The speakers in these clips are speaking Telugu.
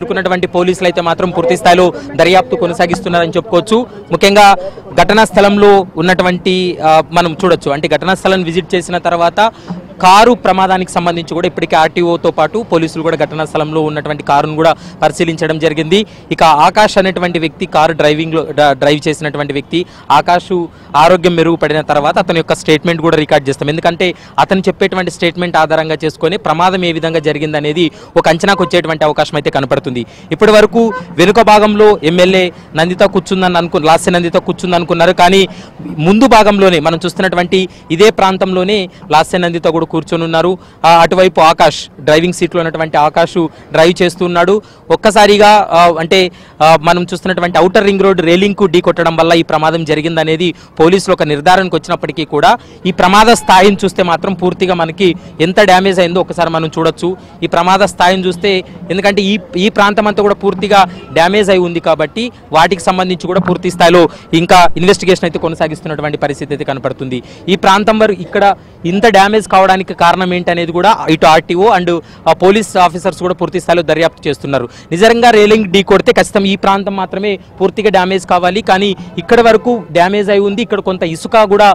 అనుకున్నటువంటి పోలీసులు అయితే మాత్రం పూర్తి స్థాయిలో దర్యాప్తు కొనసాగిస్తున్నారని చెప్పుకోవచ్చు. ముఖ్యంగా ఘటనా స్థలంలో ఉన్నటువంటి మనం చూడొచ్చు, అంటే ఘటనా స్థలాన్ని విజిట్ చేసిన తర్వాత కారు ప్రమాదానికి సంబంధించి కూడా ఇప్పటికే ఆర్టీఓతో పాటు పోలీసులు కూడా ఘటనా స్థలంలో ఉన్నటువంటి కారును కూడా పరిశీలించడం జరిగింది. ఇక ఆకాష్ అనేటువంటి వ్యక్తి కారు డ్రైవ్ చేసినటువంటి వ్యక్తి ఆకాష్ ఆరోగ్యం మెరుగుపడిన తర్వాత అతని యొక్క స్టేట్మెంట్ కూడా రికార్డ్ చేస్తాం. ఎందుకంటే అతను చెప్పేటువంటి స్టేట్మెంట్ ఆధారంగా చేసుకొని ప్రమాదం ఏ విధంగా జరిగిందనేది ఒక అంచనాకు వచ్చేటువంటి అవకాశం అయితే కనపడుతుంది. ఇప్పటి వరకు వెనుక భాగంలో ఎమ్మెల్యే నందిత లాస్య నందిత కూర్చుందనుకున్నారు. కానీ ముందు భాగంలోనే మనం చూస్తున్నటువంటి ఇదే ప్రాంతంలోనే లాస్య నందిత కూడా కూర్చొని ఉన్నారు. అటువైపు ఆకాష్ డ్రైవింగ్ సీట్లో ఉన్నటువంటి ఆకాష్ డ్రైవ్ చేస్తున్నాడు. ఒక్కసారిగా అంటే మనం చూస్తున్నటువంటి ఔటర్ రింగ్ రోడ్ రేలింగ్ కు ఢీ కొట్టడం వల్ల ఈ ప్రమాదం జరిగిందనేది పోలీసులు ఒక నిర్ధారణకు వచ్చినప్పటికీ కూడా ఈ ప్రమాద స్థాయిని చూస్తే మాత్రం పూర్తిగా మనకి ఎంత డ్యామేజ్ అయిందో ఒకసారి మనం చూడొచ్చు. ఈ ప్రమాద స్థాయిని చూస్తే ఎందుకంటే ఈ ప్రాంతం అంతా కూడా పూర్తిగా డ్యామేజ్ అయి ఉంది కాబట్టి వాటికి సంబంధించి కూడా పూర్తి స్థాయిలో ఇంకా ఇన్వెస్టిగేషన్ అయితే కొనసాగిస్తున్నటువంటి పరిస్థితి అయితే కనపడుతుంది. ఈ ప్రాంతం వరకు ఇక్కడ ఇంత డ్యామేజ్ కావడానికి కారణం ఏంటనేది కూడా ఇటు ఆర్టీఓ అండ్ పోలీస్ ఆఫీసర్స్ కూడా పూర్తి స్థాయిలో దర్యాప్తు చేస్తున్నారు. నిజంగా రేలింగ్ ఢీ కొడితే ఖచ్చితంగా ఈ ప్రాంతం మాత్రమే పూర్తిగా డ్యామేజ్ కావాలి, కానీ ఇక్కడ వరకు డ్యామేజ్ అయి ఉంది. ఇక్కడ కొంత ఇసుక కూడా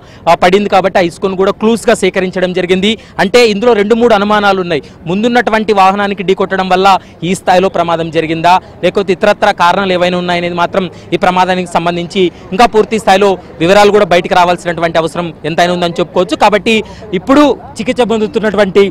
పడింది కాబట్టి ఆ ఇసుకను కూడా క్లూస్ గా సేకరించడం జరిగింది. అంటే ఇందులో 2-3 అనుమానాలు ఉన్నాయి. ముందున్నటువంటి వాహనానికి ఢీ కొట్టడం వల్ల ఈ స్థాయిలో ప్రమాదం జరిగిందా, లేకపోతే ఇతరత్ర కారణాలు ఏవైనా ఉన్నాయనేది మాత్రం ఈ ప్రమాదానికి సంబంధించి ఇంకా పూర్తి స్థాయిలో వివరాలు కూడా బయటకు రావాల్సినటువంటి అవసరం ఎంతైనా ఉందని చెప్పుకోవచ్చు. కాబట్టి ఇప్పుడు చికిత్స పొందుతున్నటువంటి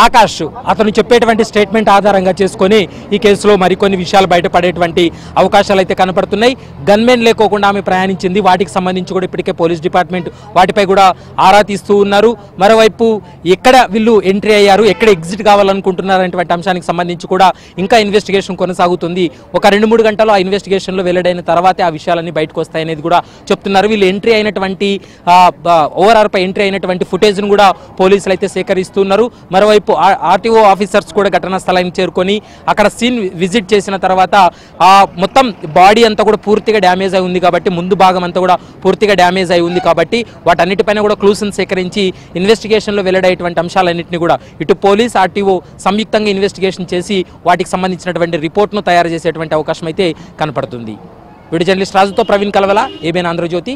ఆకాష్ అతను చెప్పేటువంటి స్టేట్మెంట్ ఆధారంగా చేసుకొని ఈ కేసులో మరికొన్ని విషయాలు బయటపడేటువంటి అవకాశాలు అయితే కనపడుతున్నాయి. గన్మెన్ లేకోకుండా ఆమె ప్రయాణించింది, వాటికి సంబంధించి కూడా ఇప్పటికే పోలీస్ డిపార్ట్మెంట్ వాటిపై కూడా ఆరా తీస్తూ ఉన్నారు. మరోవైపు ఎక్కడ వీళ్ళు ఎంట్రీ అయ్యారు, ఎక్కడ ఎగ్జిట్ కావాలనుకుంటున్నారు అనేటువంటి అంశానికి సంబంధించి కూడా ఇంకా ఇన్వెస్టిగేషన్ కొనసాగుతుంది. ఒక 2-3 గంటలు ఆ ఇన్వెస్టిగేషన్లో వెల్లడైన తర్వాతే ఆ విషయాలన్నీ బయటకు వస్తాయనేది కూడా చెప్తున్నారు. వీళ్ళు ఎంట్రీ అయినటువంటి ఓఆర్ఆర్ పై ఎంట్రీ అయినటువంటి ఫుటేజ్ను కూడా పోలీసులు అయితే సేకరిస్తున్నారు. మరోవైపు ఆర్టీఓ ఆఫీసర్స్ కూడా ఘటనా స్థలానికి చేరుకొని అక్కడ సీన్ విజిట్ చేసిన తర్వాత ఆ మొత్తం బాడీ అంతా కూడా పూర్తిగా డ్యామేజ్ అయి ఉంది కాబట్టి, ముందు భాగం అంతా కూడా పూర్తిగా డ్యామేజ్ అయి ఉంది కాబట్టి వాటన్నిటిపైన కూడా క్లూస్ని సేకరించి ఇన్వెస్టిగేషన్లో వెల్లడైనటువంటి అంశాలన్నింటినీ కూడా ఇటు పోలీస్ ఆర్టీఓ సంయుక్తంగా ఇన్వెస్టిగేషన్ చేసి వాటికి సంబంధించినటువంటి రిపోర్ట్ను తయారు చేసేటువంటి అవకాశం అయితే కనపడుతుంది. వీడియో జర్నలిస్ట్ రాజుతో ప్రవీణ్ కలవల, ఏబిఎన్ ఆంధ్రజ్యోతి.